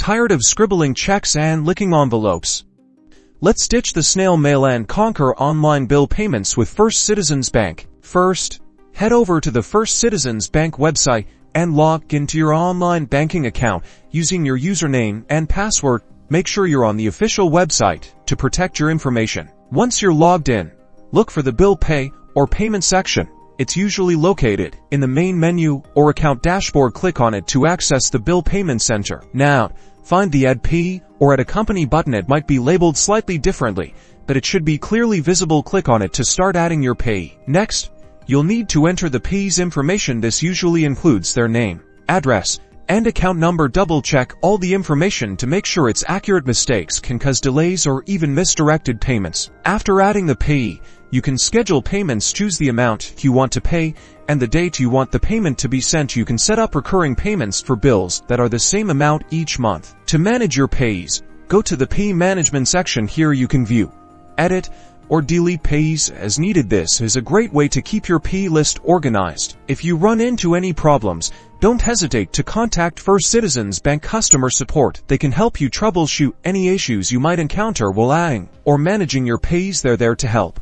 Tired of scribbling checks and licking envelopes? Let's ditch the snail mail and conquer online bill payments with First Citizens Bank. First, head over to the First Citizens Bank website and log into your online banking account using your username and password. Make sure you're on the official website to protect your information. Once you're logged in, look for the Bill Pay or Payment section. It's usually located in the main menu or account dashboard. Click on it to access the Bill Payment Center. Now, find the Add Payee or Add a Company button. It might be labeled slightly differently, but it should be clearly visible. Click on it to start adding your payee. Next, you'll need to enter the payee's information. This usually includes their name, address, and account number. Double check all the information to make sure it's accurate. Mistakes can cause delays or even misdirected payments. After adding the payee, you can schedule payments. Choose the amount you want to pay and the date you want the payment to be sent. You can set up recurring payments for bills that are the same amount each month. To manage your payees, go to the Payee Management section. Here you can view, edit, or delete payees as needed. This is a great way to keep your payee list organized. If you run into any problems, don't hesitate to contact First Citizens Bank customer support. They can help you troubleshoot any issues you might encounter while adding or managing your payees. They're there to help.